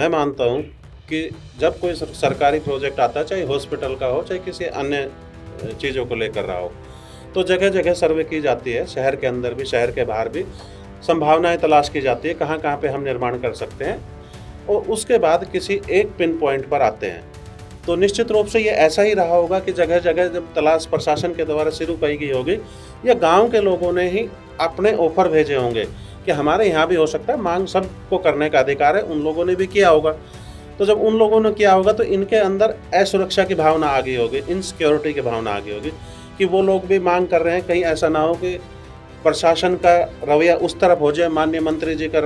मैं मानता हूँ कि जब कोई सरकारी प्रोजेक्ट आता है, चाहे हॉस्पिटल का हो, चाहे किसी अन्य चीज़ों को लेकर रहा हो, तो जगह-जगह सर्वे की जाती है, शहर के अंदर भी, शहर के बाहर भी संभावनाएँ तलाश की जाती है, कहाँ-कहाँ पे हम निर्माण कर सकते हैं और उसके बाद किसी एक पिन पॉइंट पर आते हैं। तो निश्चित रूप से ये ऐसा ही रहा होगा कि जगह-जगह जब तलाश प्रशासन के द्वारा शुरू की गई होगी या गाँव के लोगों ने ही अपने ऑफ़र भेजे होंगे कि हमारे यहाँ भी हो सकता है, माँग सबको करने का अधिकार है, उन लोगों ने भी किया होगा। तो जब उन लोगों ने किया होगा तो इनके अंदर असुरक्षा की भावना आ गई होगी, इनसिक्योरिटी की भावना आ गई होगी कि वो लोग भी माँग कर रहे हैं, कहीं ऐसा ना हो कि प्रशासन का रवैया उस तरफ हो जाए, माननीय मंत्री जी का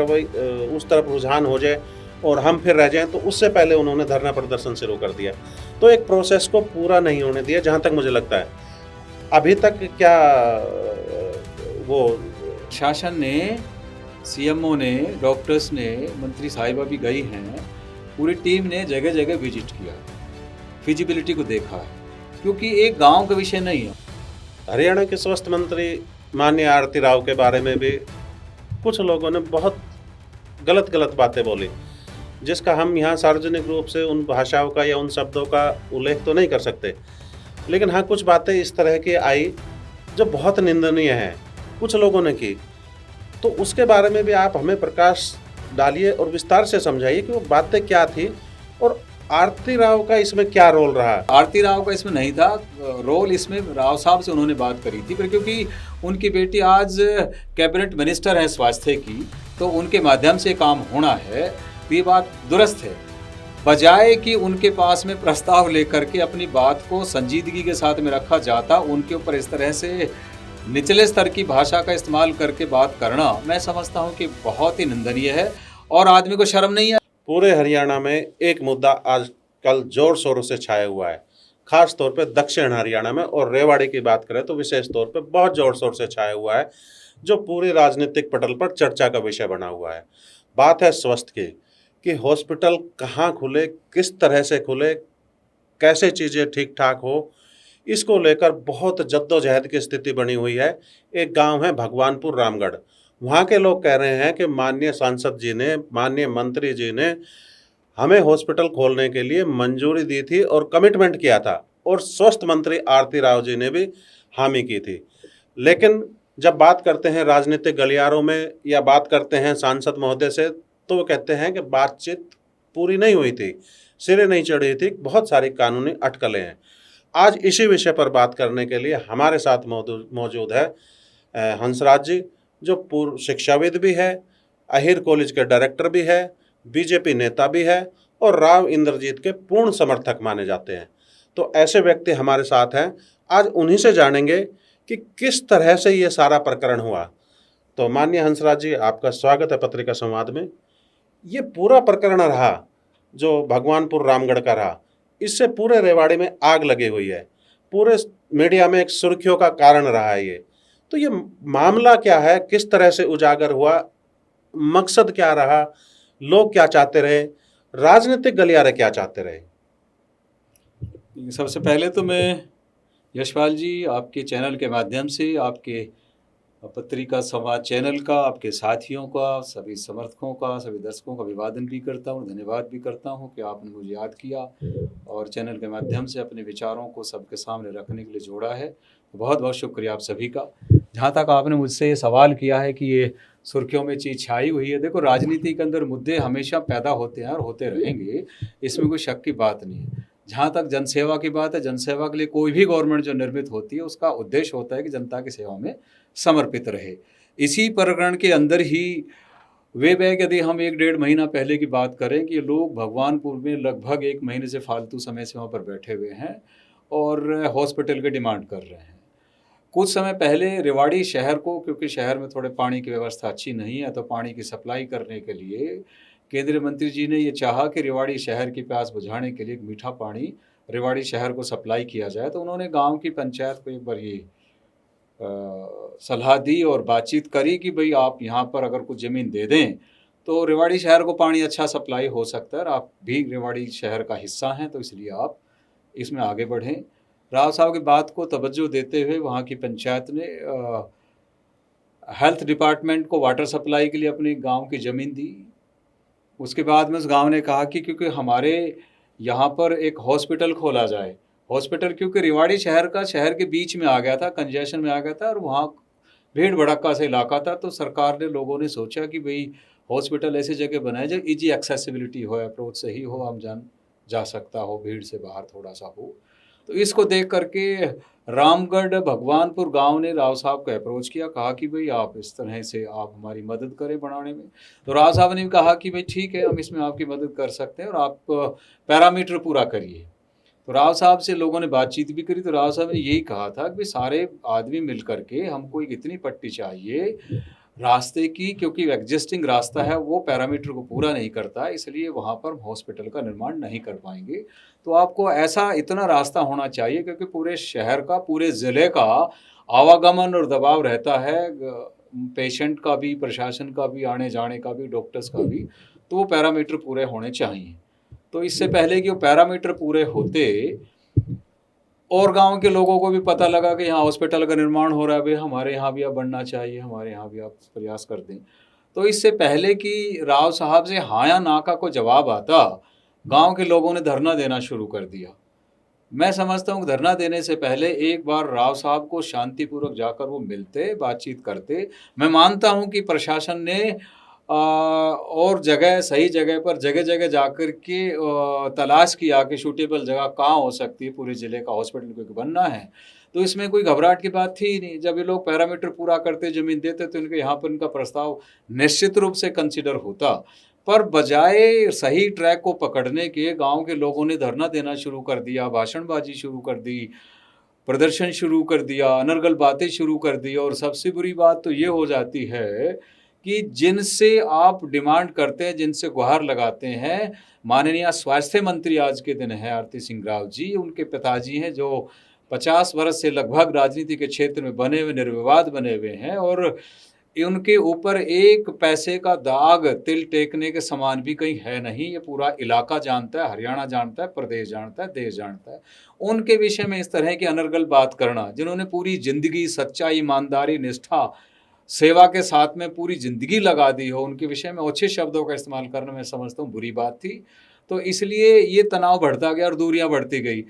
उस तरफ रुझान हो जाए और हम फिर रह जाएँ, तो उससे पहले उन्होंने धरना प्रदर्शन शुरू कर दिया। तो एक प्रोसेस को पूरा नहीं होने दिया, जहाँ तक मुझे लगता है। अभी तक क्या वो शासन ने, सीएमओ ने, डॉक्टर्स ने, मंत्री साहिबा भी गई हैं, पूरी टीम ने जगह जगह विजिट किया, फिजिबिलिटी को देखा है, क्योंकि एक गांव का विषय नहीं है। हरियाणा के स्वास्थ्य मंत्री माननीय आरती राव के बारे में भी कुछ लोगों ने बहुत गलत बातें बोली, जिसका हम यहाँ सार्वजनिक रूप से उन भाषाओं का या उन शब्दों का उल्लेख तो नहीं कर सकते, लेकिन हाँ, कुछ बातें इस तरह की आई जो बहुत निंदनीय हैं, कुछ लोगों ने की। तो उसके बारे में भी आप हमें प्रकाश डालिए और विस्तार से समझाइए कि वो बातें क्या थी और आरती राव का इसमें क्या रोल रहा। आरती राव का इसमें नहीं था रोल, इसमें राव साहब से उन्होंने बात करी थी, पर क्योंकि उनकी बेटी आज कैबिनेट मिनिस्टर है स्वास्थ्य की, तो उनके माध्यम से काम होना है, तो ये बात दुरुस्त है। बजाय कि उनके पास में प्रस्ताव लेकर के अपनी बात को संजीदगी के साथ में रखा जाता, उनके ऊपर इस तरह से निचले स्तर की भाषा का इस्तेमाल करके बात करना, मैं समझता हूं कि बहुत ही निंदनीय है और आदमी को शर्म नहीं है। पूरे हरियाणा में एक मुद्दा आजकल जोर शोरों से छाया हुआ है, खास तौर पे दक्षिण हरियाणा में, और रेवाड़ी की बात करें तो विशेष तौर पे बहुत जोर शोर से छाया हुआ है, जो पूरी राजनीतिक पटल पर चर्चा का विषय बना हुआ है। बात है स्वास्थ्य की कि हॉस्पिटल कहाँ खुले, किस तरह से खुले, कैसे चीज़ें ठीक ठाक हो, इसको लेकर बहुत जद्दोजहद की स्थिति बनी हुई है। एक गांव है भगवानपुर रामगढ़, वहाँ के लोग कह रहे हैं कि माननीय सांसद जी ने, माननीय मंत्री जी ने हमें हॉस्पिटल खोलने के लिए मंजूरी दी थी और कमिटमेंट किया था, और स्वास्थ्य मंत्री आरती राव जी ने भी हामी की थी। लेकिन जब बात करते हैं राजनीतिक गलियारों में या बात करते हैं सांसद महोदय से, तो वो कहते हैं कि बातचीत पूरी नहीं हुई थी, सिरे नहीं चढ़ी थी, बहुत सारी कानूनी अटकलें हैं। आज इसी विषय पर बात करने के लिए हमारे साथ मौजूद है हंसराज जी, जो पूर्व शिक्षाविद भी है, अहिर कॉलेज के डायरेक्टर भी है, बीजेपी नेता भी है और राव इंद्रजीत के पूर्ण समर्थक माने जाते हैं। तो ऐसे व्यक्ति हमारे साथ हैं, आज उन्हीं से जानेंगे कि किस तरह से ये सारा प्रकरण हुआ। तो माननीय हंसराज जी, आपका स्वागत है पत्रिका संवाद में। ये पूरा प्रकरण रहा जो भगवानपुर रामगढ़ का रहा, इससे पूरे रेवाड़ी में आग लगी हुई है, पूरे मीडिया में एक सुर्खियों का कारण रहा है ये। तो ये मामला क्या है, किस तरह से उजागर हुआ, मकसद क्या रहा, लोग क्या चाहते रहे, राजनीतिक गलियारे क्या चाहते रहे? सबसे पहले तो मैं यशपाल जी, आपके चैनल के माध्यम से, आपके पत्रिका संवाद चैनल का, आपके साथियों का, सभी समर्थकों का, सभी दर्शकों का अभिवादन भी करता हूँ, धन्यवाद भी करता हूँ कि आपने मुझे याद किया और चैनल के माध्यम से अपने विचारों को सबके सामने रखने के लिए जोड़ा है। बहुत बहुत शुक्रिया आप सभी का। जहाँ तक आपने मुझसे ये सवाल किया है कि ये सुर्खियों में चीज़ छाई हुई है, देखो राजनीति के अंदर मुद्दे हमेशा पैदा होते हैं और होते रहेंगे, इसमें कोई शक की बात नहीं है। जहाँ तक जनसेवा की बात है, जनसेवा के लिए कोई भी गवर्नमेंट जो निर्मित होती है उसका उद्देश्य होता है कि जनता की सेवा में समर्पित रहे। इसी प्रकरण के अंदर ही वे बैक यदि हम 1-1.5 महीना पहले की बात करें कि लोग भगवानपुर में लगभग 1 महीने से फालतू समय से वहाँ पर बैठे हुए हैं और हॉस्पिटल की डिमांड कर रहे हैं। कुछ समय पहले रेवाड़ी शहर को, क्योंकि शहर में थोड़े पानी की व्यवस्था अच्छी नहीं है, तो पानी की सप्लाई करने के लिए केंद्रीय मंत्री जी ने ये चाहा कि रेवाड़ी शहर की प्यास बुझाने के लिए एक मीठा पानी रेवाड़ी शहर को सप्लाई किया जाए। तो उन्होंने गांव की पंचायत को एक बार ये सलाह दी और बातचीत करी कि भाई आप यहाँ पर अगर कुछ ज़मीन दे दें तो रेवाड़ी शहर को पानी अच्छा सप्लाई हो सकता है, और आप भी रेवाड़ी शहर का हिस्सा हैं, तो इसलिए आप इसमें आगे बढ़ें। राव साहब की बात को तवज्जो देते हुए वहाँ की पंचायत ने हेल्थ डिपार्टमेंट को वाटर सप्लाई के लिए अपने गांव की ज़मीन दी। उसके बाद में उस गांव ने कहा कि क्योंकि हमारे यहाँ पर एक हॉस्पिटल खोला जाए। हॉस्पिटल क्योंकि रेवाड़ी शहर के बीच में आ गया था, कंजेशन में आ गया था और वहाँ भीड़ भड़क्का से इलाका था। तो सरकार ने, लोगों ने सोचा कि भाई हॉस्पिटल ऐसी जगह बनाए जब इजी एक्सेसिबिलिटी हो, अप्रोच सही हो, हम जा सकता हो, भीड़ से बाहर थोड़ा सा हो। तो इसको देख करके रामगढ़ भगवानपुर गांव ने राव साहब को अप्रोच किया, कहा कि भाई आप इस तरह से आप हमारी मदद करें बनाने में। तो राव साहब ने भी कहा कि भाई ठीक है, हम इसमें आपकी मदद कर सकते हैं और आप पैरामीटर पूरा करिए। तो राव साहब से लोगों ने बातचीत भी करी, तो राव साहब ने यही कहा था कि सारे आदमी मिल करके हमको एक इतनी पट्टी चाहिए रास्ते की, क्योंकि एग्जिस्टिंग रास्ता है वो पैरामीटर को पूरा नहीं करता, इसलिए वहाँ पर हॉस्पिटल का निर्माण नहीं कर पाएंगे। तो आपको ऐसा इतना रास्ता होना चाहिए क्योंकि पूरे शहर का, पूरे ज़िले का आवागमन और दबाव रहता है, पेशेंट का भी, प्रशासन का भी, आने जाने का भी, डॉक्टर्स का भी। तो वो पैरामीटर पूरे होने चाहिए। तो इससे पहले कि वो पैरामीटर पूरे होते और गांव के लोगों को भी पता लगा कि यहाँ हॉस्पिटल का निर्माण हो रहा है, भाई हमारे यहाँ भी अब बनना चाहिए, हमारे यहाँ भी आप प्रयास कर दें। तो इससे पहले कि राव साहब से हाँ या ना का कोई जवाब आता, गांव के लोगों ने धरना देना शुरू कर दिया। मैं समझता हूँ कि धरना देने से पहले एक बार राव साहब को शांतिपूर्वक जाकर वो मिलते, बातचीत करते। मैं मानता हूँ कि प्रशासन ने और जगह, सही जगह पर जगह जगह जाकर के तलाश किया कि सूटेबल जगह कहाँ हो सकती है पूरे ज़िले का हॉस्पिटल क्योंकि बनना है। तो इसमें कोई घबराहट की बात थी ही नहीं। जब ये लोग पैरामीटर पूरा करते, ज़मीन देते, तो इनके यहाँ पर इनका प्रस्ताव निश्चित रूप से कंसिडर होता। पर बजाय सही ट्रैक को पकड़ने के गांव के लोगों ने धरना देना शुरू कर दिया, भाषणबाजी शुरू कर दी, प्रदर्शन शुरू कर दिया, अनर्गल बातें शुरू कर दी। और सबसे बुरी बात तो ये हो जाती है कि जिनसे आप डिमांड करते हैं, जिनसे गुहार लगाते हैं, माननीय स्वास्थ्य मंत्री आज के दिन है आरती सिंह राव जी, उनके पिताजी हैं जो 50 वर्ष से लगभग राजनीति के क्षेत्र में बने हुए, निर्विवाद बने हुए हैं, और उनके ऊपर एक पैसे का दाग, तिल टेकने के समान भी कहीं है नहीं। ये पूरा इलाका जानता है, हरियाणा जानता है, प्रदेश जानता है, देश जानता है। उनके विषय में इस तरह की अनर्गल बात करना, जिन्होंने पूरी जिंदगी सच्चाई, ईमानदारी, निष्ठा, सेवा के साथ में पूरी जिंदगी लगा दी हो, उनके विषय में अच्छे शब्दों का इस्तेमाल करना मैं समझता हूँ बुरी बात थी। तो इसलिए ये तनाव बढ़ता गया और दूरियां बढ़ती गई।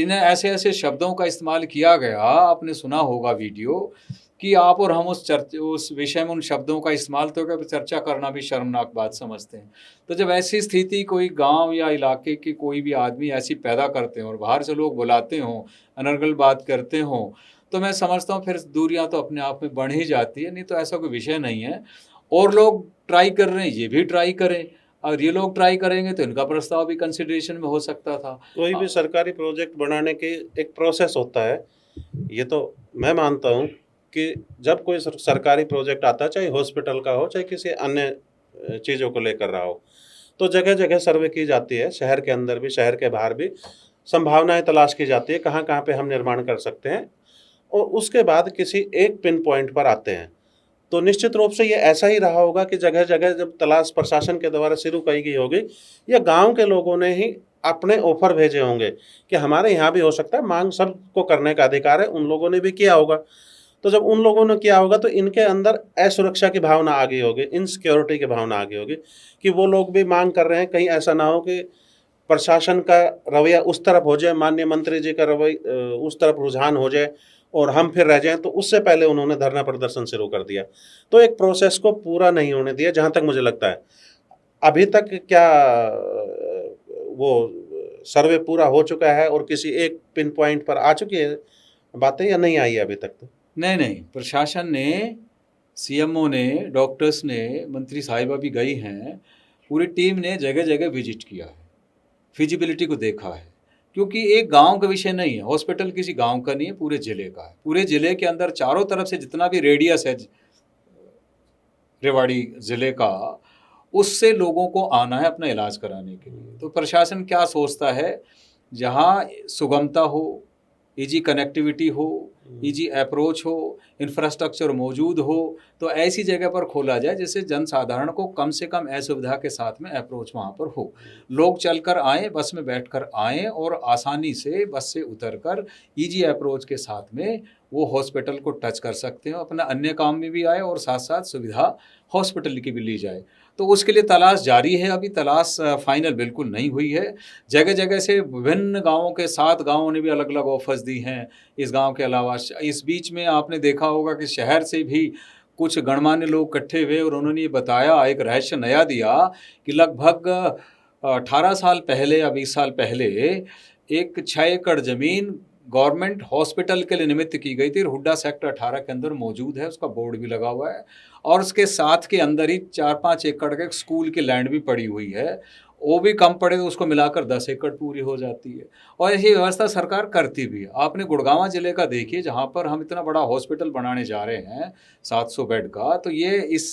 इन्हें ऐसे ऐसे शब्दों का इस्तेमाल किया गया, आपने सुना होगा वीडियो, कि आप और हम उस विषय में उन शब्दों का इस्तेमाल तो कर चर्चा करना भी शर्मनाक बात समझते हैं। तो जब ऐसी स्थिति कोई गांव या इलाके के कोई भी आदमी ऐसी पैदा करते हैं और बाहर से लोग बुलाते हों, अनर्गल बात करते हों, तो मैं समझता हूँ फिर दूरियां तो अपने आप में बढ़ ही जाती है। नहीं तो ऐसा कोई विषय नहीं है। और लोग ट्राई कर रहे हैं, ये भी ट्राई करें, और ये लोग ट्राई करेंगे तो इनका प्रस्ताव भी कंसिडरेशन में हो सकता था। कोई भी सरकारी प्रोजेक्ट बनाने की एक प्रोसेस होता है। ये तो मैं मानता हूँ कि जब कोई सरकारी प्रोजेक्ट आता है, चाहे हॉस्पिटल का हो, चाहे किसी अन्य चीज़ों को लेकर रहा हो, तो जगह जगह सर्वे की जाती है, शहर के अंदर भी, शहर के बाहर भी संभावनाएं तलाश की जाती है, कहाँ कहाँ पे हम निर्माण कर सकते हैं, और उसके बाद किसी एक पिन पॉइंट पर आते हैं। तो निश्चित रूप से ये ऐसा ही रहा होगा कि जगह जगह जब तलाश प्रशासन के द्वारा शुरू की गई होगी, या गांव के लोगों ने ही अपने ऑफर भेजे होंगे कि हमारे यहाँ भी हो सकता है, मांग सबको करने का अधिकार है, उन लोगों ने भी किया होगा। तो जब उन लोगों ने किया होगा तो इनके अंदर असुरक्षा की भावना आ गई होगी, इनसिक्योरिटी की भावना आ गई होगी कि वो लोग भी मांग कर रहे हैं, कहीं ऐसा ना हो कि प्रशासन का रवैया उस तरफ हो जाए, माननीय मंत्री जी का रवैया उस तरफ रुझान हो जाए और हम फिर रह जाएं। तो उससे पहले उन्होंने धरना प्रदर्शन शुरू कर दिया। तो एक प्रोसेस को पूरा नहीं होने दिया, जहाँ तक मुझे लगता है। अभी तक क्या वो सर्वे पूरा हो चुका है और किसी एक पिन पॉइंट पर आ चुकी है बातें, या नहीं आई है अभी तक? तो नहीं, प्रशासन ने, सीएमओ ने, डॉक्टर्स ने, मंत्री साहिबा भी गई हैं, पूरी टीम ने जगह जगह विजिट किया है, फिजिबिलिटी को देखा है। क्योंकि एक गांव का विषय नहीं है, हॉस्पिटल किसी गांव का नहीं है, पूरे ज़िले का है। पूरे ज़िले के अंदर चारों तरफ से जितना भी रेडियस है रेवाड़ी ज़िले का, उससे लोगों को आना है अपना इलाज कराने के लिए। तो प्रशासन क्या सोचता है, जहाँ सुगमता हो, ईजी कनेक्टिविटी हो, ईजी अप्रोच हो, इंफ्रास्ट्रक्चर मौजूद हो, तो ऐसी जगह पर खोला जाए जिससे जनसाधारण को कम से कम असुविधा के साथ में अप्रोच वहाँ पर हो। लोग चलकर आएँ, बस में बैठकर आएँ और आसानी से बस से उतरकर ईजी अप्रोच के साथ में वो हॉस्पिटल को टच कर सकते हो, अपना अन्य काम में भी आए और साथ साथ सुविधा हॉस्पिटल की भी ली जाए। तो उसके लिए तलाश जारी है, अभी तलाश फाइनल बिल्कुल नहीं हुई है। जगह जगह से विभिन्न गाँवों के 7 गाँवों ने भी अलग अलग ऑफर्स दी हैं इस गाँव के अलावा। इस बीच में आपने देखा होगा कि शहर से भी कुछ गणमान्य लोग इकट्ठे हुए और उन्होंने ये बताया, एक रहस्य नया दिया कि लगभग 18 साल पहले या 20 साल पहले एक 6 एकड़ ज़मीन गवर्नमेंट हॉस्पिटल के लिए निमित्त की गई थी। हुड्डा सेक्टर 18 के अंदर मौजूद है, उसका बोर्ड भी लगा हुआ है और उसके साथ के अंदर ही 4-5 एकड़ के स्कूल की लैंड भी पड़ी हुई है। वो भी कम पड़े तो उसको मिलाकर 10 एकड़ पूरी हो जाती है और ऐसी व्यवस्था सरकार करती भी है। आपने गुड़गांव ज़िले का देखिए, जहाँ पर हम इतना बड़ा हॉस्पिटल बनाने जा रहे हैं 700 बेड का, तो ये इस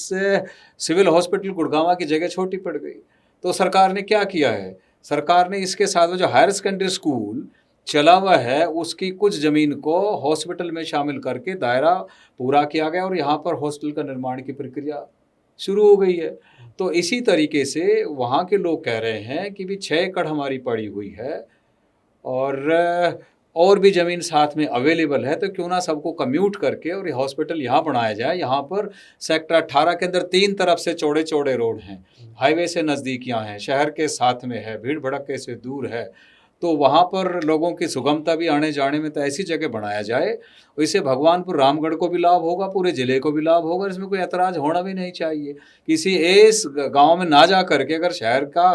सिविल हॉस्पिटल गुड़गांव की जगह छोटी पड़ गई। तो सरकार ने क्या किया है, सरकार ने इसके साथ में जो हायर सेकेंडरी स्कूल चला हुआ है उसकी कुछ ज़मीन को हॉस्पिटल में शामिल करके दायरा पूरा किया गया और यहाँ पर हॉस्टल का निर्माण की प्रक्रिया शुरू हो गई है। तो इसी तरीके से वहाँ के लोग कह रहे हैं कि भी 6 एकड़ हमारी पड़ी हुई है और भी ज़मीन साथ में अवेलेबल है, तो क्यों ना सबको कम्यूट करके और ये हॉस्पिटल यहाँ बनाया जाए। यहाँ पर सेक्टर 18 के अंदर 3 तरफ से चौड़े चौड़े रोड हैं, हाईवे से नज़दीकियाँ हैं, शहर के साथ में है, भीड़ भड़क्के से दूर है, तो वहाँ पर लोगों की सुगमता भी आने जाने में, तो ऐसी जगह बनाया जाए। इससे भगवानपुर रामगढ़ को भी लाभ होगा, पूरे ज़िले को भी लाभ होगा, इसमें कोई ऐतराज़ होना भी नहीं चाहिए। किसी इस गांव में ना जा करके अगर शहर का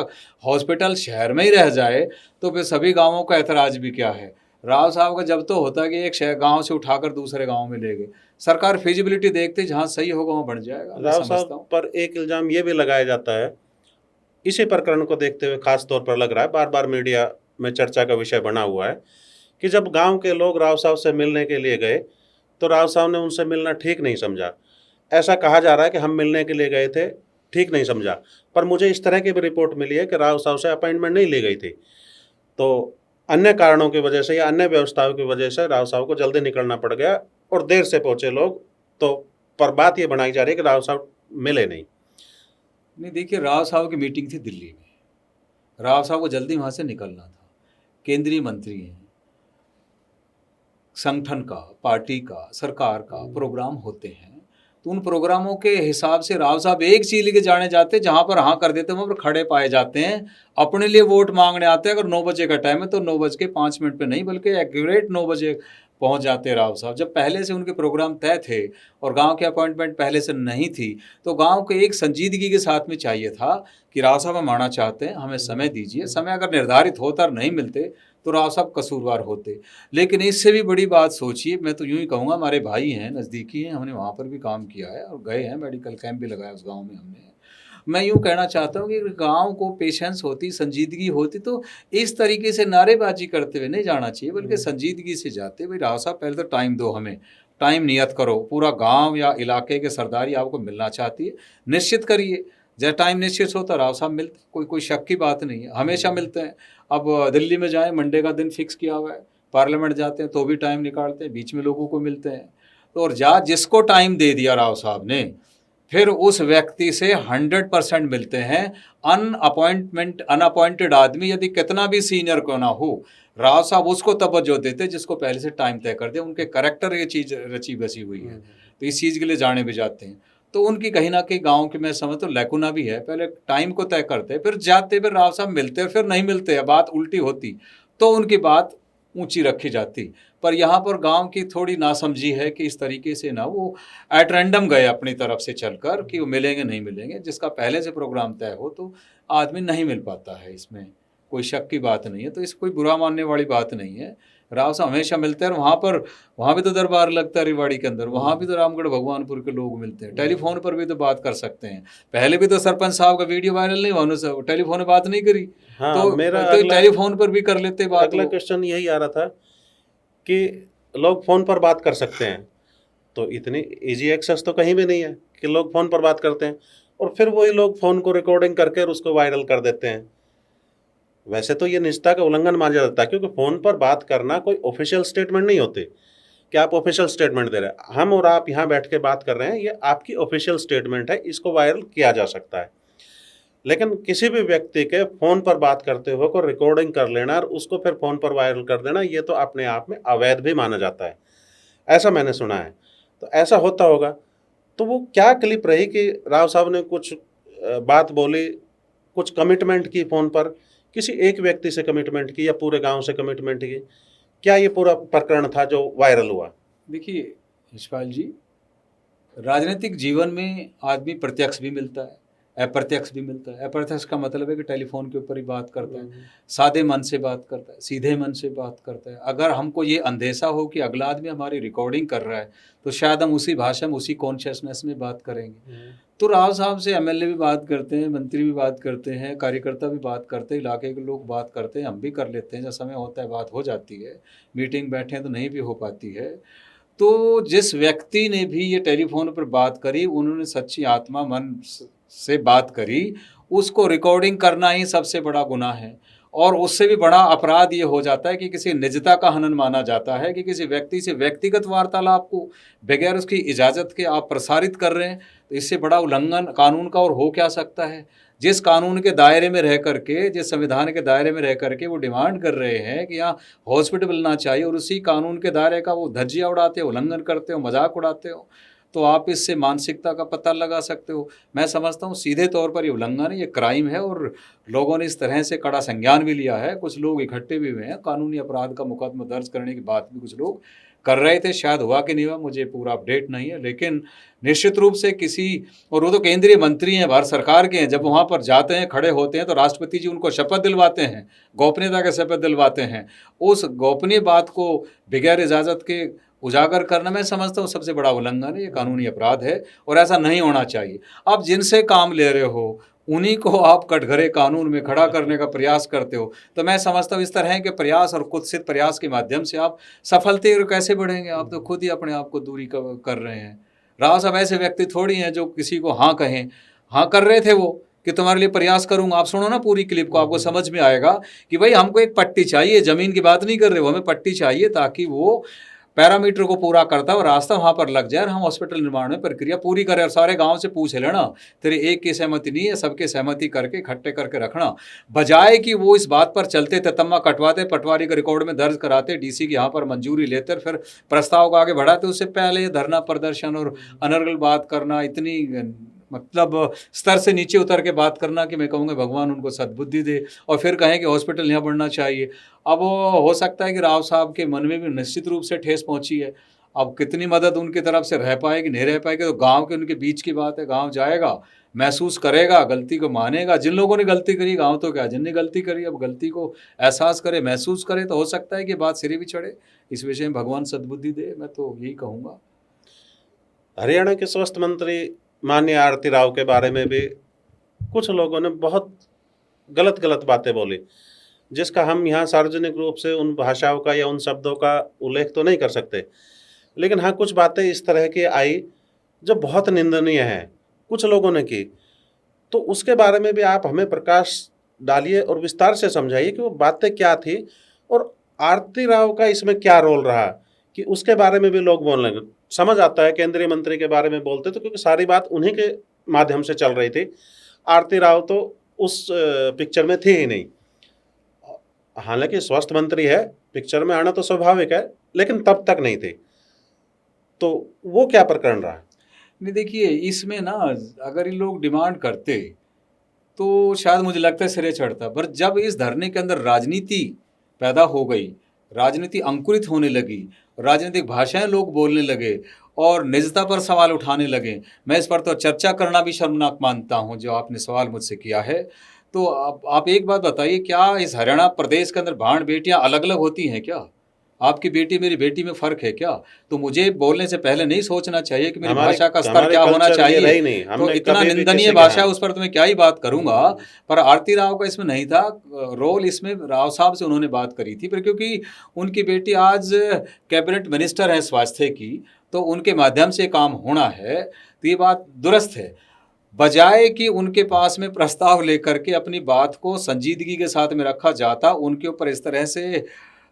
हॉस्पिटल शहर में ही रह जाए तो फिर सभी गांवों का ऐतराज़ भी क्या है। राव साहब का जब तो होता कि एक शहर गाँव से उठाकर दूसरे गाँव में ले गए, सरकार फिजिबिलिटी देखते जहाँ सही होगा वहाँ बढ़ जाएगा। राव साहब पर एक इल्ज़ाम ये भी लगाया जाता है, इसी प्रकरण को देखते हुए खास तौर पर लग रहा है, बार बार मीडिया में चर्चा का विषय बना हुआ है कि जब गांव के लोग राव साहब से मिलने के लिए गए तो राव साहब ने उनसे मिलना ठीक नहीं समझा। ऐसा कहा जा रहा है कि हम मिलने के लिए गए थे, ठीक नहीं समझा, पर मुझे इस तरह की भी रिपोर्ट मिली है कि राव साहब से अपॉइंटमेंट नहीं ली गई थी, तो अन्य कारणों की वजह से या अन्य व्यवस्थाओं की वजह से राव साहब को जल्दी निकलना पड़ गया और देर से पहुंचे लोग। तो पर बात ये बनाई जा रही है कि राव साहब मिले नहीं। देखिए, राव साहब की मीटिंग थी दिल्ली में, राव साहब को जल्दी वहाँ से निकलना था। केंद्रीय मंत्री हैं, संगठन का, पार्टी का, सरकार का प्रोग्राम होते हैं, तो उन प्रोग्रामों के हिसाब से राव साहब एक चीज़ लेके जाने जाते हैं, जहाँ पर हाँ कर देते हैं वहाँ पर खड़े पाए जाते हैं, अपने लिए वोट मांगने आते हैं। अगर 9 बजे का टाइम है तो 9:05 पे नहीं बल्कि एक्यूरेट 9 बजे पहुंच जाते राव साहब। जब पहले से उनके प्रोग्राम तय थे और गांव के अपॉइंटमेंट पहले से नहीं थी, तो गांव को एक संजीदगी के साथ में चाहिए था कि राव साहब हम आना चाहते हैं, हमें समय दीजिए। समय अगर निर्धारित होता और नहीं मिलते तो राव साहब कसूरवार होते। लेकिन इससे भी बड़ी बात सोचिए, मैं तो यूँ ही कहूँगा, हमारे भाई हैं, नज़दीकी हैं, हमने वहाँ पर भी काम किया है और गए हैं, मेडिकल कैंप भी लगाया उस गाँव में हमने। मैं यूँ कहना चाहता हूँ कि गांव को पेशेंस होती, संजीदगी होती, तो इस तरीके से नारेबाजी करते हुए नहीं जाना चाहिए, बल्कि संजीदगी से जाते। भाई राव साहब पहले तो टाइम दो, हमें टाइम नियत करो, पूरा गांव या इलाके के सरदारी आपको मिलना चाहती है, निश्चित करिए। जब टाइम निश्चित होता राव साहब मिलते, कोई शक की बात नहीं है, हमेशा मिलते हैं। अब दिल्ली में जाएँ, मंडे का दिन फिक्स किया हुआ है, पार्लियामेंट जाते हैं तो भी टाइम निकालते हैं, बीच में लोगों को मिलते हैं। तो और जिसको टाइम दे दिया राव साहब ने, फिर उस व्यक्ति से 100% मिलते हैं। अनअपॉइंटेड आदमी यदि कितना भी सीनियर क्यों ना हो, राव साहब उसको तवज्जो देते जिसको पहले से टाइम तय कर दे। उनके कैरेक्टर ये चीज़ रची बसी हुई है, तो इस चीज़ के लिए जाने भी जाते हैं। तो उनकी कहीं ना कहीं गांव की मैं समझता हूँ लैकुना भी है। पहले टाइम को तय करते, फिर जाते, फिर राव साहब मिलते, फिर नहीं मिलते, बात उल्टी होती तो उनकी बात ऊंची रखी जाती। पर यहाँ पर गांव की थोड़ी नासमझी है कि इस तरीके से ना वो एट रैंडम गए अपनी तरफ से चलकर कि वो मिलेंगे नहीं मिलेंगे। जिसका पहले से प्रोग्राम तय हो तो आदमी नहीं मिल पाता है, इसमें कोई शक की बात नहीं है। तो इस कोई बुरा मानने वाली बात नहीं है। राव साहब हमेशा मिलते हैं और वहाँ भी तो दरबार लगता है रेवाड़ी के अंदर, वहाँ भी तो रामगढ़ भगवानपुर के लोग मिलते हैं। टेलीफोन पर भी तो बात कर सकते हैं। पहले भी तो सरपंच साहब का वीडियो वायरल नहीं हुआ, उन्होंने टेलीफोन में बात नहीं करी। हाँ, तो मेरा टेलीफोन पर भी कर लेते बात। अगला क्वेश्चन यही आ रहा था कि लोग फ़ोन पर बात कर सकते हैं, तो इतनी इजी एक्सेस तो कहीं भी नहीं है कि लोग फ़ोन पर बात करते हैं और फिर वही लोग फ़ोन को रिकॉर्डिंग करके और उसको वायरल कर देते हैं। वैसे तो ये निजता का उल्लंघन माना जाता है, क्योंकि फ़ोन पर बात करना कोई ऑफिशियल स्टेटमेंट नहीं होते कि आप ऑफिशियल स्टेटमेंट दे रहे हैं। हम और आप यहाँ बैठ के बात कर रहे हैं, ये आपकी ऑफिशियल स्टेटमेंट है, इसको वायरल किया जा सकता है। लेकिन किसी भी व्यक्ति के फ़ोन पर बात करते हुए को रिकॉर्डिंग कर लेना और उसको फिर फ़ोन पर वायरल कर देना, ये तो अपने आप में अवैध भी माना जाता है, ऐसा मैंने सुना है। तो ऐसा होता होगा तो वो क्या क्लिप रही कि राव साहब ने कुछ बात बोली, कुछ कमिटमेंट की फ़ोन पर, किसी एक व्यक्ति से कमिटमेंट की या पूरे गांव से कमिटमेंट की? क्या ये पूरा प्रकरण था जो वायरल हुआ? देखिए यशपाल जी, राजनीतिक जीवन में आदमी प्रत्यक्ष भी मिलता है, अप्रत्यक्ष भी मिलता है। अप्रत्यक्ष का मतलब है कि टेलीफोन के ऊपर ही बात करता है, सादे मन से बात करता है, सीधे मन से बात करता है। अगर हमको ये अंदेशा हो कि अगला आदमी हमारी रिकॉर्डिंग कर रहा है, तो शायद हम उसी भाषा में, उसी कॉन्शियसनेस में बात करेंगे। तो राव साहब से एमएलए भी बात करते हैं, मंत्री भी बात करते हैं, कार्यकर्ता भी बात करते हैं, इलाके के लोग बात करते हैं, हम भी कर लेते हैं। जब समय होता है बात हो जाती है, मीटिंग बैठे हैं तो नहीं भी हो पाती है। तो जिस व्यक्ति ने भी ये टेलीफोन पर बात करी, उन्होंने सच्ची आत्मा मन से बात करी, उसको रिकॉर्डिंग करना ही सबसे बड़ा गुनाह है। और उससे भी बड़ा अपराध ये हो जाता है कि किसी निजता का हनन माना जाता है कि किसी व्यक्ति से व्यक्तिगत वार्तालाप को बगैर उसकी इजाज़त के आप प्रसारित कर रहे हैं। तो इससे बड़ा उल्लंघन कानून का और हो क्या सकता है। जिस कानून के दायरे में रह करके, जिस संविधान के दायरे में रह करके वो डिमांड कर रहे हैं कि यहाँ हॉस्पिटल मिलना चाहिए, और उसी कानून के दायरे का वो धज्जियाँ उड़ाते हो, उल्लंघन करते हो, मजाक उड़ाते हो, तो आप इससे मानसिकता का पता लगा सकते हो। मैं समझता हूँ सीधे तौर पर ये उल्लंघन है, ये क्राइम है, और लोगों ने इस तरह से कड़ा संज्ञान भी लिया है। कुछ लोग इकट्ठे भी हुए हैं, कानूनी अपराध का मुकदमा दर्ज करने की बात भी कुछ लोग कर रहे थे। शायद हुआ कि नहीं हुआ, मुझे पूरा अपडेट नहीं है, लेकिन निश्चित रूप से किसी, और वो तो केंद्रीय मंत्री हैं, भारत सरकार के हैं, जब वहाँ पर जाते हैं, खड़े होते हैं, तो राष्ट्रपति जी उनको शपथ दिलवाते हैं, गोपनीयता का शपथ दिलवाते हैं। उस गोपनीय बात को बगैर इजाज़त के उजागर करना, मैं समझता हूँ सबसे बड़ा उल्लंघन है, ये कानूनी अपराध है, और ऐसा नहीं होना चाहिए। आप जिनसे काम ले रहे हो उन्हीं को आप कटघरे कानून में खड़ा करने का प्रयास करते हो। तो मैं समझता हूँ इस तरह के प्रयास और कुत्सित प्रयास के माध्यम से आप सफलता और कैसे बढ़ेंगे। आप तो खुद ही अपने आप को दूरी कर रहे हैं। राव साहब ऐसे व्यक्ति थोड़ी हैं जो किसी को हाँ कहें। हाँ कर रहे थे वो कि तुम्हारे लिए प्रयास करूंगा। आप सुनो ना पूरी क्लिप को, आपको समझ में आएगा कि भाई हमको एक पट्टी चाहिए, ज़मीन की बात नहीं कर रहे हो, हमें पट्टी चाहिए ताकि वो पैरामीटर को पूरा करता है और रास्ता वहाँ पर लग जाए और हम हॉस्पिटल निर्माण में प्रक्रिया पूरी करें। और सारे गांव से पूछ लेना, तेरे एक की सहमति नहीं है, सबके सहमति करके इकट्ठे करके रखना, बजाय कि वो इस बात पर चलते ततम्मा कटवाते, पटवारी के रिकॉर्ड में दर्ज कराते, डीसी की यहाँ पर मंजूरी लेते, फिर प्रस्ताव को आगे बढ़ाते। उससे पहले धरना प्रदर्शन और अनर्गल बात करना, इतनी मतलब स्तर से नीचे उतर के बात करना कि मैं कहूँगा भगवान उनको सद्बुद्धि दे, और फिर कहें कि हॉस्पिटल यहाँ बढ़ना चाहिए। अब हो सकता है कि राव साहब के मन में भी निश्चित रूप से ठेस पहुंची है। अब कितनी मदद उनकी तरफ से रह पाएगी, नहीं रह पाएगी, तो गांव के उनके बीच की बात है। गांव जाएगा, महसूस करेगा, गलती को मानेगा। जिन लोगों ने गलती करी, गांव तो क्या, जिनने गलती करी अब गलती को एहसास करे, महसूस करे, तो हो सकता है कि बात सिरे भी चढ़े। इस विषय में भगवान सद्बुद्धि दे, मैं तो यही कहूँगा। हरियाणा के स्वास्थ्य मंत्री माननीय आरती राव के बारे में भी कुछ लोगों ने बहुत गलत गलत बातें बोली, जिसका हम यहाँ सार्वजनिक रूप से उन भाषाओं का या उन शब्दों का उल्लेख तो नहीं कर सकते, लेकिन हाँ कुछ बातें इस तरह की आई जो बहुत निंदनीय हैं, कुछ लोगों ने की। तो उसके बारे में भी आप हमें प्रकाश डालिए और विस्तार से समझाइए कि वो बातें क्या थी और आरती राव का इसमें क्या रोल रहा, कि उसके बारे में भी लोग बोलने लगे। समझ आता है केंद्रीय मंत्री के बारे में बोलते तो क्योंकि सारी बात उन्हीं के माध्यम से चल रही थी। आरती राव तो उस पिक्चर में थी ही नहीं, हालांकि स्वास्थ्य मंत्री है, पिक्चर में आना तो स्वाभाविक है, लेकिन तब तक नहीं थी। तो वो क्या प्रकरण रहा? नहीं देखिए, इसमें ना अगर ये लोग डिमांड करते तो शायद मुझे लगता है सिरे चढ़ता, पर जब इस धरने के अंदर राजनीति पैदा हो गई, राजनीति अंकुरित होने लगी, राजनीतिक भाषाएं लोग बोलने लगे और निजता पर सवाल उठाने लगे, मैं इस पर तो चर्चा करना भी शर्मनाक मानता हूं जो आपने सवाल मुझसे किया है। तो आप एक बात बताइए, क्या इस हरियाणा प्रदेश के अंदर भाड़ बेटियां अलग अलग होती हैं क्या? आपकी बेटी मेरी बेटी में फ़र्क है क्या? तो मुझे बोलने से पहले नहीं सोचना चाहिए कि मेरी भाषा का स्तर क्या होना चाहिए। तो इतना निंदनीय भाषा है, उस पर तो मैं क्या ही बात करूंगा। पर आरती राव का इसमें नहीं था रोल, इसमें राव साहब से उन्होंने बात करी थी, पर क्योंकि उनकी बेटी आज कैबिनेट मिनिस्टर है स्वास्थ्य की, तो उनके माध्यम से काम होना है, तो ये बात दुरुस्त है। बजाय कि उनके पास में प्रस्ताव लेकर के अपनी बात को संजीदगी के साथ में रखा जाता, उनके ऊपर इस तरह से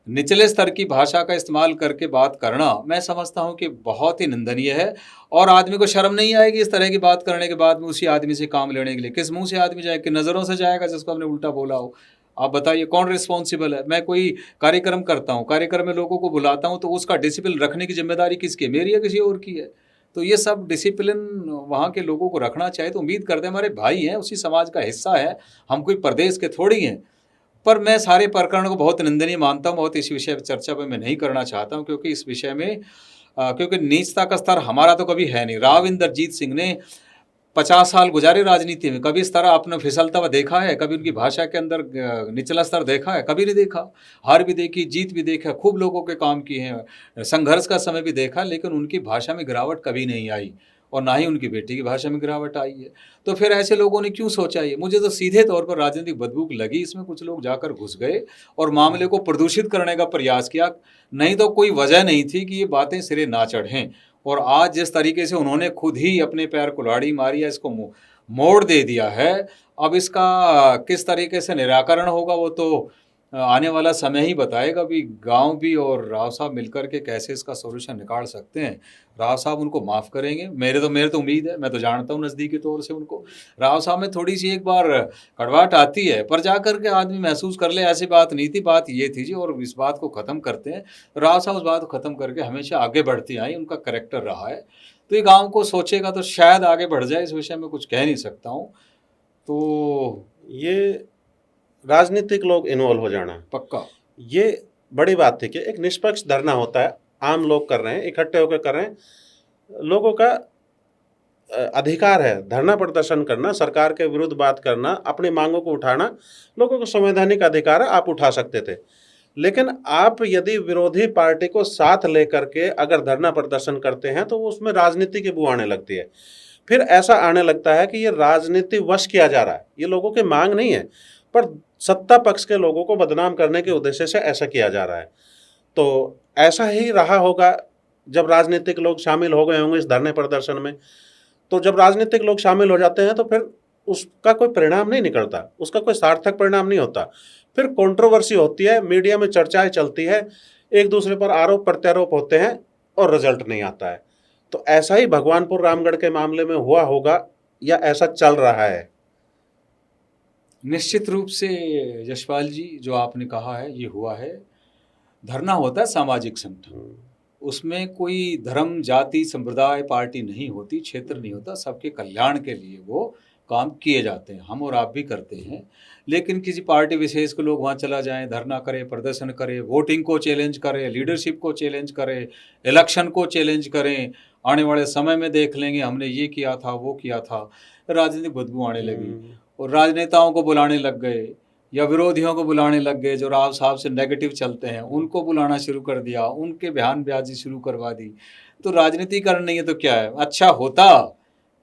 निचले स्तर की भाषा का इस्तेमाल करके बात करना, मैं समझता हूं कि बहुत ही निंदनीय है। और आदमी को शर्म नहीं आएगी इस तरह की बात करने के बाद में उसी आदमी से काम लेने के लिए? किस मुंह से आदमी जाए, कि नज़रों से जाएगा जिसको हमने उल्टा बोला हो? आप बताइए कौन रिस्पॉन्सिबल है? मैं कोई कार्यक्रम करता हूँ, कार्यक्रम में लोगों को बुलाता हूँ, तो उसका डिसिप्लिन रखने की जिम्मेदारी किसकी है? मेरी है किसी और की है? तो ये सब डिसिप्लिन वहाँ के लोगों को रखना चाहिए। तो उम्मीद करते हैं, हमारे भाई हैं, उसी समाज का हिस्सा है, हम कोई प्रदेश के थोड़ी हैं। पर मैं सारे प्रकरण को बहुत निंदनीय मानता हूँ, बहुत इस विषय पर चर्चा पे मैं नहीं करना चाहता हूँ, क्योंकि इस विषय में क्योंकि नीचता का स्तर हमारा तो कभी है नहीं। राव इंद्रजीत सिंह ने 50 साल गुजारे राजनीति में, कभी इस तरह आपने फिसलता हुआ देखा है? कभी उनकी भाषा के अंदर निचला स्तर देखा है? कभी नहीं देखा। हार भी देखी, जीत भी देखा, खूब लोगों के काम किए हैं, संघर्ष का समय भी देखा, लेकिन उनकी भाषा में गिरावट कभी नहीं आई, और ना ही उनकी बेटी की भाषा में गिरावट आई है। तो फिर ऐसे लोगों ने क्यों सोचा ये? मुझे तो सीधे तौर पर राजनीतिक बदबू लगी इसमें। कुछ लोग जाकर घुस गए और मामले को प्रदूषित करने का प्रयास किया, नहीं तो कोई वजह नहीं थी कि ये बातें सिरे ना चढ़ें। और आज जिस तरीके से उन्होंने खुद ही अपने पैर कुल्हाड़ी मारी है, इसको मोड़ दे दिया है, अब इसका किस तरीके से निराकरण होगा वो तो आने वाला समय ही बताएगा। भी गांव भी और राव साहब मिलकर के कैसे इसका सोल्यूशन निकाल सकते हैं। राव साहब उनको माफ़ करेंगे, मेरे तो उम्मीद है, मैं तो जानता हूँ नज़दीकी तौर से उनको। राव साहब में थोड़ी सी एक बार कड़वाहट आती है, पर जाकर के आदमी महसूस कर ले ऐसी बात नहीं थी, बात ये थी जी, और इस बात को ख़त्म करते हैं। राव साहब उस बात को ख़त्म करके हमेशा आगे बढ़ती आई, उनका करेक्टर रहा है। तो ये गाँव को सोचेगा तो शायद आगे बढ़ जाए। इस विषय में कुछ कह नहीं सकता हूँ। तो ये राजनीतिक लोग इन्वॉल्व हो जाना, पक्का ये बड़ी बात थी कि एक निष्पक्ष धरना होता है, आम लोग कर रहे हैं, इकट्ठे होकर कर रहे हैं, लोगों का अधिकार है धरना प्रदर्शन करना, सरकार के विरुद्ध बात करना, अपनी मांगों को उठाना, लोगों को संवैधानिक अधिकार है, आप उठा सकते थे। लेकिन आप यदि विरोधी पार्टी को साथ लेकर के अगर धरना प्रदर्शन करते हैं तो उसमें राजनीति की बू आने लगती है। फिर ऐसा आने लगता है कि ये राजनीति वश किया जा रहा है, ये लोगों की मांग नहीं है, पर सत्ता पक्ष के लोगों को बदनाम करने के उद्देश्य से ऐसा किया जा रहा है। तो ऐसा ही रहा होगा जब राजनीतिक लोग शामिल हो गए होंगे इस धरने प्रदर्शन में। तो जब राजनीतिक लोग शामिल हो जाते हैं तो फिर उसका कोई परिणाम नहीं निकलता, उसका कोई सार्थक परिणाम नहीं होता। फिर कंट्रोवर्सी होती है, मीडिया में चर्चाएं चलती है, एक दूसरे पर आरोप प्रत्यारोप होते हैं और रिजल्ट नहीं आता है। तो ऐसा ही भगवानपुर रामगढ़ के मामले में हुआ होगा या ऐसा चल रहा है? निश्चित रूप से यशपाल जी, जो आपने कहा है ये हुआ है। धरना होता है सामाजिक संगठन, उसमें कोई धर्म, जाति, संप्रदाय, पार्टी नहीं होती, क्षेत्र नहीं होता, सबके कल्याण के लिए वो काम किए जाते हैं, हम और आप भी करते हैं। लेकिन किसी पार्टी विशेष के लोग वहाँ चला जाएं, धरना करें, प्रदर्शन करें, वोटिंग को चैलेंज करें, लीडरशिप को चैलेंज करें, इलेक्शन को चैलेंज करें, आने वाले समय में देख लेंगे हमने ये किया था, वो किया था, राजनीतिक बदबू आने लगी। और राजनेताओं को बुलाने लग गए या विरोधियों को बुलाने लग गए, जो राव साहब से नेगेटिव चलते हैं उनको बुलाना शुरू कर दिया, उनके बयानबाजी शुरू करवा दी। तो राजनीतिकरण नहीं है तो क्या है? अच्छा होता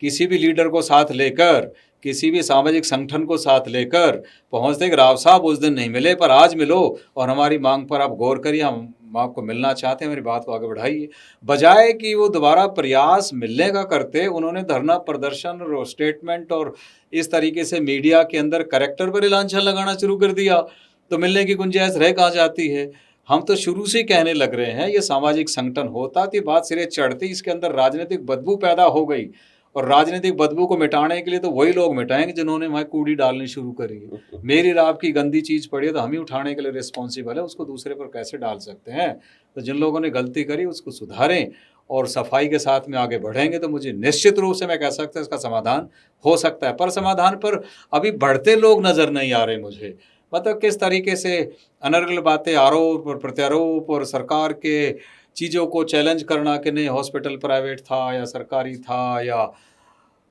किसी भी लीडर को साथ लेकर, किसी भी सामाजिक संगठन को साथ लेकर पहुँचते कि राव साहब उस दिन नहीं मिले पर आज मिलो और हमारी मांग पर आप गौर करिए, हम आपको मिलना चाहते हैं, मेरी बात को आगे बढ़ाइए। बजाय कि वो दोबारा प्रयास मिलने का करते, उन्होंने धरना प्रदर्शन और स्टेटमेंट और इस तरीके से मीडिया के अंदर करेक्टर पर लांछन लगाना शुरू कर दिया। तो मिलने की गुंजाइश रह कहाँ जाती है? हम तो शुरू से कहने लग रहे हैं ये सामाजिक संगठन होता तो बात सिरे चढ़ती, इसके अंदर राजनीतिक बदबू पैदा हो गई। और राजनीतिक बदबू को मिटाने के लिए तो वही लोग मिटाएंगे जिन्होंने वहाँ कूड़ी डालनी शुरू करी है। मेरी राव की गंदी चीज़ पड़ी है तो हम ही उठाने के लिए रिस्पॉन्सिबल है, उसको दूसरे पर कैसे डाल सकते हैं? तो जिन लोगों ने गलती करी उसको सुधारें और सफाई के साथ में आगे बढ़ेंगे तो मुझे निश्चित रूप से मैं कह सकता हूँ इसका समाधान हो सकता है। पर समाधान पर अभी बढ़ते लोग नज़र नहीं आ रहे मुझे। मतलब किस तरीके से अनर्गल बातें, आरोप और प्रत्यारोप और सरकार के चीज़ों को चैलेंज करना कि नहीं हॉस्पिटल प्राइवेट था या सरकारी था या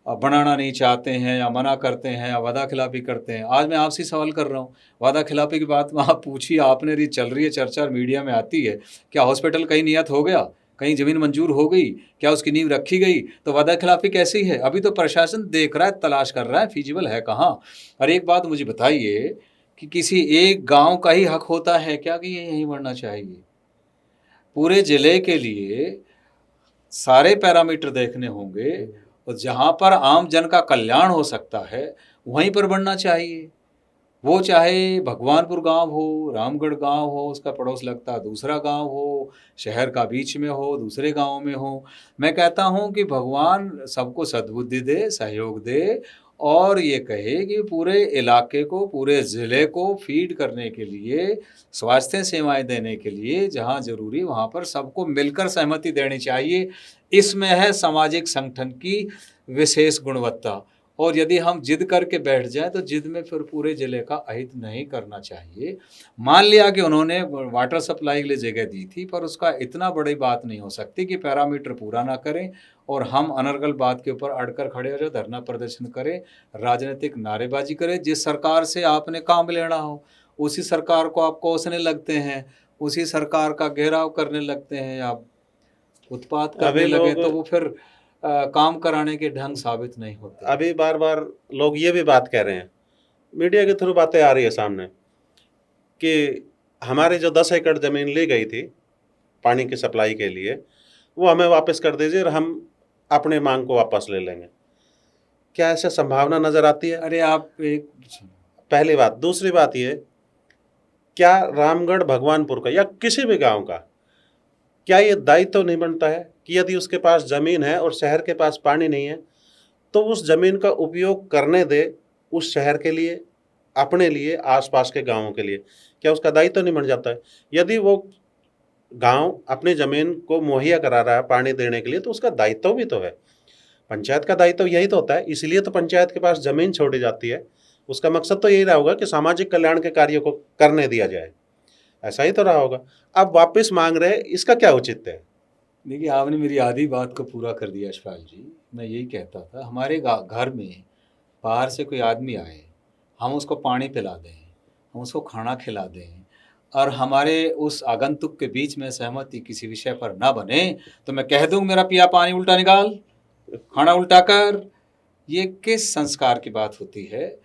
बनाना नहीं चाहते हैं या मना करते हैं या वादा खिलाफी करते हैं। आज मैं आपसे सवाल कर रहा हूँ, वादा खिलाफी की बात में आप पूछिए, आपने ये चल रही है चर्चा मीडिया में आती है, क्या हॉस्पिटल कहीं नियत हो गया? कहीं ज़मीन मंजूर हो गई? क्या उसकी नींव रखी गई? तो वादा खिलाफी कैसी है? अभी तो प्रशासन देख रहा है, तलाश कर रहा है, फीजिबल है कहाँ। और एक बात मुझे बताइए कि किसी एक गाँव का ही हक होता है क्या कि ये यहीं बढ़ना चाहिए? पूरे ज़िले के लिए सारे पैरामीटर देखने होंगे और जहाँ पर आम जन का कल्याण हो सकता है वहीं पर बढ़ना चाहिए। वो चाहे भगवानपुर गांव हो, रामगढ़ गांव हो, उसका पड़ोस लगता दूसरा गांव हो, शहर का बीच में हो, दूसरे गांव में हो। मैं कहता हूं कि भगवान सबको सद्बुद्धि दे, सहयोग दे और ये कहे कि पूरे इलाके को, पूरे ज़िले को फीड करने के लिए, स्वास्थ्य सेवाएं देने के लिए जहां ज़रूरी वहां पर सबको मिलकर सहमति देनी चाहिए। इसमें है सामाजिक संगठन की विशेष गुणवत्ता। और यदि हम जिद करके बैठ जाएं तो जिद में फिर पूरे ज़िले का अहित नहीं करना चाहिए। मान लिया कि उन्होंने वाटर सप्लाई के लिए जगह दी थी, पर उसका इतना बड़ी बात नहीं हो सकती कि पैरामीटर पूरा ना करें और हम अनर्गल बात के ऊपर अड़कर खड़े हो जाए, धरना प्रदर्शन करें, राजनीतिक नारेबाजी करें। जिस सरकार से आपने काम लेना हो उसी सरकार को आप कोसने लगते हैं, उसी सरकार का घेराव करने लगते हैं, आप उत्पात करने अभी लगे लोग तो वो फिर काम कराने के ढंग साबित नहीं होते। अभी बार बार लोग ये भी बात कह रहे हैं, मीडिया के थ्रू बातें आ रही है सामने, कि हमारी जो 10 एकड़ ज़मीन ली गई थी पानी की सप्लाई के लिए, वो हमें वापस कर दीजिए और हम अपने मांग को वापस ले लेंगे। क्या ऐसे संभावना नज़र आती है? अरे आप एक पहली बात। दूसरी बात ये, क्या रामगढ़ भगवानपुर का या किसी भी गांव का क्या ये दायित्व तो नहीं बनता है कि यदि उसके पास ज़मीन है और शहर के पास पानी नहीं है तो उस ज़मीन का उपयोग करने दे उस शहर के लिए, अपने लिए, आसपास के गांवों के लिए? क्या उसका दायित्व तो नहीं बन जाता है? यदि वो गांव अपनी ज़मीन को मुहैया करा रहा है पानी देने के लिए तो उसका दायित्व भी तो है। पंचायत का दायित्व यही तो होता है, इसलिए तो पंचायत के पास ज़मीन छोड़ी जाती है। उसका मकसद तो यही रहा होगा कि सामाजिक कल्याण के कार्यों को करने दिया जाए, ऐसा ही तो रहा होगा। अब वापस मांग रहे, इसका क्या औचित्य है? देखिए, आपने मेरी आधी बात को पूरा कर दिया यशपाल जी। मैं यही कहता था, हमारे घर में बाहर से कोई आदमी आए, हम उसको पानी पिला दें, हम उसको खाना खिला दें और हमारे उस आगंतुक के बीच में सहमति किसी विषय पर ना बने तो मैं कह दूँ मेरा पिया पानी उल्टा निकाल, खाना उल्टा कर। ये किस संस्कार की बात होती है?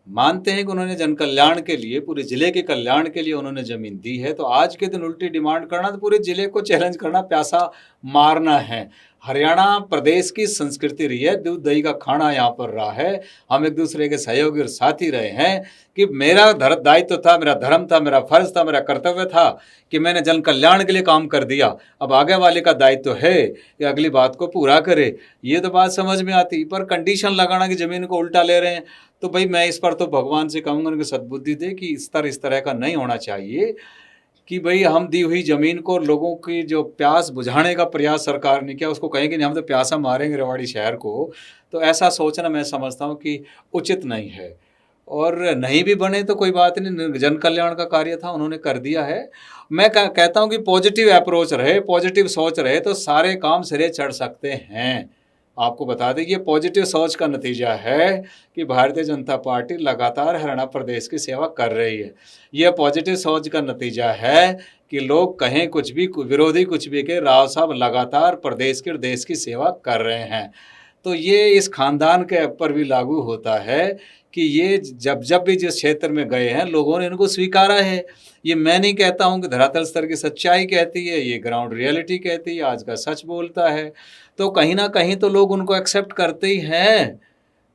मानते हैं कि उन्होंने जन कल्याण के लिए, पूरे ज़िले के कल्याण के लिए उन्होंने ज़मीन दी है, तो आज के दिन उल्टी डिमांड करना तो पूरे ज़िले को चैलेंज करना, प्यासा मारना है। हरियाणा प्रदेश की संस्कृति रही है, दूध दही का खाना यहाँ पर रहा है, हम एक दूसरे के सहयोगी और साथी रहे हैं कि मेरा दायित्व था, मेरा धर्म था, मेरा फर्ज था, मेरा कर्तव्य था कि मैंने जन कल्याण के लिए काम कर दिया। अब आगे वाले का दायित्व है कि अगली बात को पूरा करे। ये तो बात समझ में आती, पर कंडीशन लगाना कि ज़मीन को उल्टा ले रहे हैं, तो भाई मैं इस पर तो भगवान से कहूँगा उनकी सद्बुद्धि दे कि इस तरह का नहीं होना चाहिए कि भाई हम दी हुई ज़मीन को, लोगों की जो प्यास बुझाने का प्रयास सरकार ने किया, उसको कहेंगे नहीं हम तो प्यासा मारेंगे रेवाड़ी शहर को। तो ऐसा सोचना मैं समझता हूँ कि उचित नहीं है। और नहीं भी बने तो कोई बात नहीं, जन कल्याण का कार्य था, उन्होंने कर दिया है। मैं कहता हूँ कि पॉजिटिव अप्रोच रहे, पॉजिटिव सोच रहे तो सारे काम सिरे चढ़ सकते हैं। आपको बता दें, ये पॉजिटिव सोच का नतीजा है कि भारतीय जनता पार्टी लगातार हरियाणा प्रदेश की सेवा कर रही है। ये पॉजिटिव सोच का नतीजा है कि लोग कहें कुछ भी, विरोधी कुछ भी कहे, राव साहब लगातार प्रदेश के और देश की सेवा कर रहे हैं। तो ये इस खानदान के ऊपर भी लागू होता है कि ये जब भी जिस क्षेत्र में गए हैं लोगों ने इनको स्वीकारा है। ये मैं नहीं कहता हूँ कि धरातल स्तर की सच्चाई कहती है, ये ग्राउंड रियलिटी कहती है, आज का सच बोलता है। तो कहीं ना कहीं तो लोग उनको एक्सेप्ट करते ही हैं।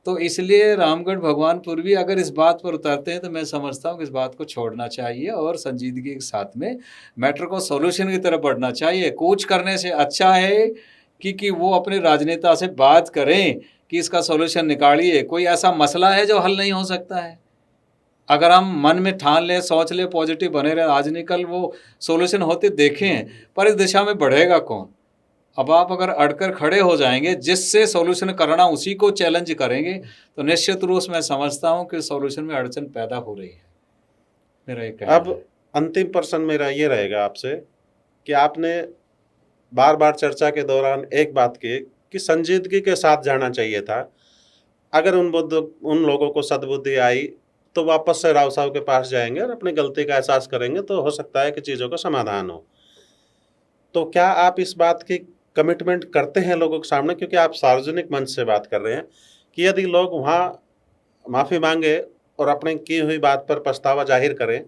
तो इसलिए रामगढ़ भगवानपुर भी अगर इस बात पर उतरते हैं तो मैं समझता हूँ कि इस बात को छोड़ना चाहिए और संजीदगी के साथ में मैटर को सॉल्यूशन की तरफ बढ़ना चाहिए। कूच करने से अच्छा है कि वो अपने राजनेता से बात करें कि इसका सॉल्यूशन निकालिए। कोई ऐसा मसला है जो हल नहीं हो सकता है? अगर हम मन में ठान लें, सोच लें, पॉजिटिव बने रहे, आज निकल वो सॉल्यूशन होते देखें, पर इस दिशा में बढ़ेगा कौन? अब आप अगर अड़कर खड़े हो जाएंगे, जिससे सॉल्यूशन करना उसी को चैलेंज करेंगे, तो निश्चित रूप से मैं समझता हूं कि सॉल्यूशन में अड़चन पैदा हो रही है। मेरा एक अब अंतिम प्रश्न मेरा ये रहेगा आपसे कि आपने बार बार चर्चा के दौरान एक बात की कि संजीदगी के साथ जाना चाहिए था। अगर उन लोगों को सद्बुद्धि आई तो वापस से राव साहब के पास जाएंगे और अपनी गलती का एहसास करेंगे, तो हो सकता है कि चीज़ों का समाधान हो। तो क्या आप इस बात की कमिटमेंट करते हैं लोगों के सामने, क्योंकि आप सार्वजनिक मंच से बात कर रहे हैं, कि यदि लोग वहाँ माफ़ी मांगे और अपने की हुई बात पर पछतावा जाहिर करें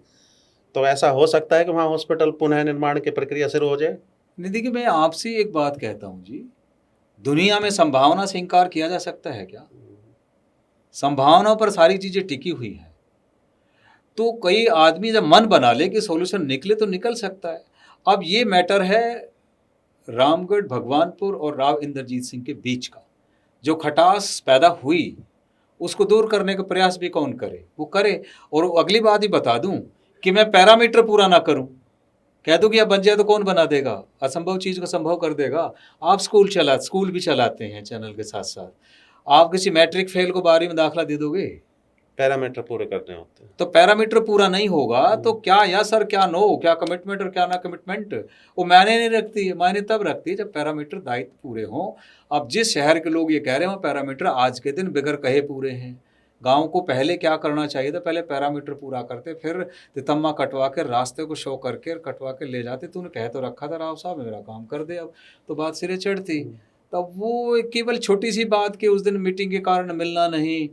तो ऐसा हो सकता है कि वहाँ हॉस्पिटल पुनः निर्माण की प्रक्रिया शुरू हो जाए? नहीं, देखिए मैं आपसे एक बात कहता हूँ जी, दुनिया में संभावना से इनकार किया जा सकता है क्या? संभावनाओं पर सारी चीज़ें टिकी हुई हैं। तो कई आदमी जब मन बना ले कि सॉल्यूशन निकले तो निकल सकता है। अब ये मैटर है रामगढ़ भगवानपुर और राव इंद्रजीत सिंह के बीच का, जो खटास पैदा हुई उसको दूर करने का प्रयास भी कौन करे, वो करे। और अगली बात ही बता दूं कि मैं पैरामीटर पूरा ना करूं, कह दूं कि अब बन जाए तो कौन बना देगा, असंभव चीज़ को संभव कर देगा। आप स्कूल भी चलाते हैं चैनल के साथ साथ, आप किसी मैट्रिक फेल को 12वीं में दाखिला दे दोगे? पैरामीटर पूरे करने होते हैं। तो पैरामीटर पूरा नहीं होगा तो क्या यस और क्या नो, क्या कमिटमेंट और क्या ना कमिटमेंट, वो मायने नहीं रखती है। मायने तब रखती है जब पैरामीटर दायित्व पूरे हों। अब जिस शहर के लोग ये कह रहे हैं वो पैरामीटर आज के दिन बगैर कहे पूरे हैं। गांव को पहले क्या करना चाहिए था, पहले पैरामीटर पूरा करते, फिर तितम्मा कटवा के रास्ते को शो करके कटवा के ले जाते। तूने कह तो रखा था राव साहब मेरा काम कर दे, अब तो बात सिरे चढ़ती। तब वो केवल छोटी सी बात कि उस दिन मीटिंग के कारण मिलना नहीं,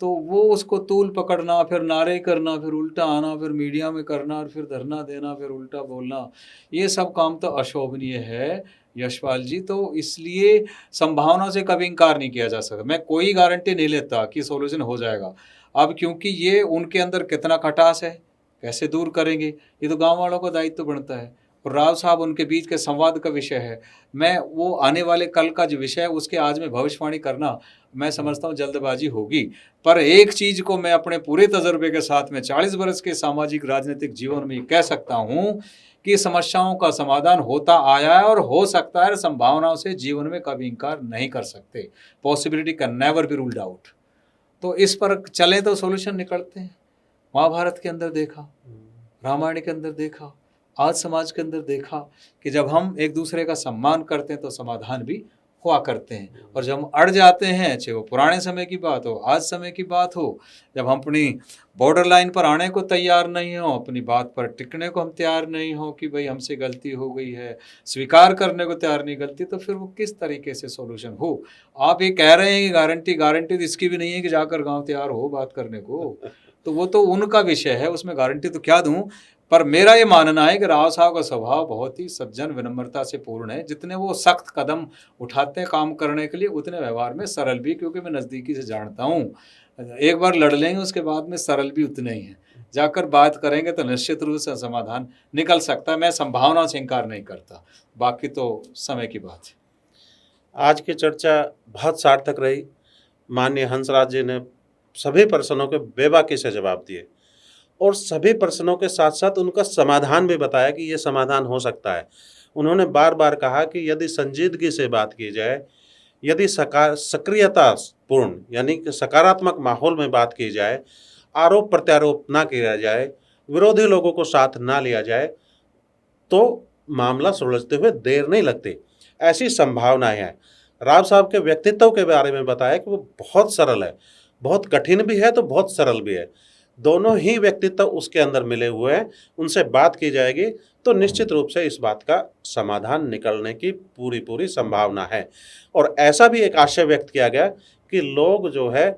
तो वो उसको तूल पकड़ना, फिर नारे करना, फिर उल्टा आना, फिर मीडिया में करना, और फिर धरना देना, फिर उल्टा बोलना, ये सब काम तो अशोभनीय है यशपाल जी। तो इसलिए संभावना से कभी इनकार नहीं किया जा सकता। मैं कोई गारंटी नहीं लेता कि सॉल्यूशन हो जाएगा। अब क्योंकि ये उनके अंदर कितना खटास है, कैसे दूर करेंगे, ये तो गांव वालों का दायित्व बनता है। और राव साहब उनके बीच के संवाद का विषय है। मैं वो आने वाले कल का जो विषय है उसके आज में भविष्यवाणी करना, मैं समझता हूँ जल्दबाजी होगी। पर एक चीज़ को मैं अपने पूरे तजर्बे के साथ में 40 वर्ष के सामाजिक राजनीतिक जीवन में कह सकता हूँ कि समस्याओं का समाधान होता आया है और हो सकता है। संभावनाओं से जीवन में कभी इनकार नहीं कर सकते। Possibility can never be ruled out. तो इस पर चले तो सॉल्यूशन निकलते हैं। महाभारत के अंदर देखा, रामायण के अंदर देखा, आज समाज के अंदर देखा कि जब हम एक दूसरे का सम्मान करते हैं तो समाधान भी हुआ करते हैं। और जब हम अड़ जाते हैं, चाहे वो पुराने समय की बात हो, आज समय की बात हो, जब हम अपनी बॉर्डर लाइन पर आने को तैयार नहीं हो, अपनी बात पर टिकने को हम तैयार नहीं हो कि भाई हमसे गलती हो गई है, स्वीकार करने को तैयार नहीं गलती, तो फिर वो किस तरीके से सॉल्यूशन हो। आप ये कह रहे हैं कि गारंटी तो इसकी भी नहीं है कि जाकर गाँव तैयार हो बात करने को, तो वो तो उनका विषय है, उसमें गारंटी तो क्या दूं। पर मेरा ये मानना है कि राव साहब का स्वभाव बहुत ही सज्जन विनम्रता से पूर्ण है। जितने वो सख्त कदम उठाते हैं काम करने के लिए, उतने व्यवहार में सरल भी, क्योंकि मैं नज़दीकी से जानता हूँ। एक बार लड़ लेंगे उसके बाद में सरल भी उतने ही हैं। जाकर बात करेंगे तो निश्चित रूप से समाधान निकल सकता है। मैं संभावना से इनकार नहीं करता, बाकी तो समय की बात है। आज की चर्चा बहुत सार्थक रही। माननीय हंसराज जी ने सभी प्रश्नों के बेबाकी से जवाब दिए और सभी प्रश्नों के साथ साथ उनका समाधान भी बताया कि ये समाधान हो सकता है। उन्होंने बार बार कहा कि यदि संजीदगी से बात की जाए, यदि सक्रियतापूर्ण यानी कि सकारात्मक माहौल में बात की जाए, आरोप प्रत्यारोप ना किया जाए, विरोधी लोगों को साथ ना लिया जाए, तो मामला सुलझते हुए देर नहीं लगती। ऐसी संभावनाएं हैं। राव साहब के व्यक्तित्व के बारे में बताया कि वो बहुत सरल है, बहुत कठिन भी है तो बहुत सरल भी है। दोनों ही व्यक्तित्व उसके अंदर मिले हुए हैं। उनसे बात की जाएगी तो निश्चित रूप से इस बात का समाधान निकलने की पूरी संभावना है। और ऐसा भी एक आशय व्यक्त किया गया कि लोग जो है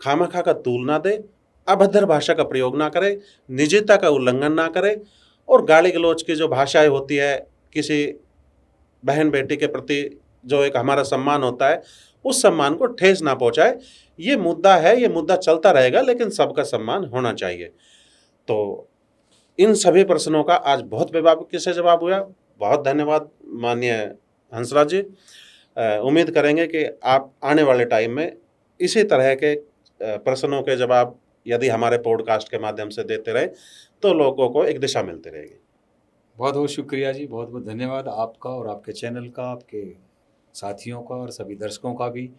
खामखा का तूल ना दे, अभद्र भाषा का प्रयोग ना करे, निजता का उल्लंघन ना करे और गाली गलौज की जो भाषाएं होती है, किसी बहन बेटी के प्रति जो एक हमारा सम्मान होता है, उस सम्मान को ठेस ना पहुंचाए। ये मुद्दा है, ये मुद्दा चलता रहेगा, लेकिन सबका सम्मान होना चाहिए। तो इन सभी प्रश्नों का आज बहुत बेबाकी से जवाब हुआ। बहुत धन्यवाद माननीय हंसराज जी। उम्मीद करेंगे कि आप आने वाले टाइम में इसी तरह के प्रश्नों के जवाब यदि हमारे पॉडकास्ट के माध्यम से देते रहे तो लोगों को एक दिशा मिलती रहेगी। बहुत बहुत शुक्रिया जी, बहुत बहुत धन्यवाद आपका और आपके चैनल का, आपके साथियों का और सभी दर्शकों का भी,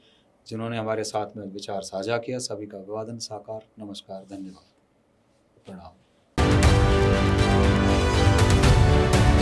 जिन्होंने हमारे साथ में विचार साझा किया। सभी का अभिवादन साकार, नमस्कार, धन्यवाद, प्रणाम।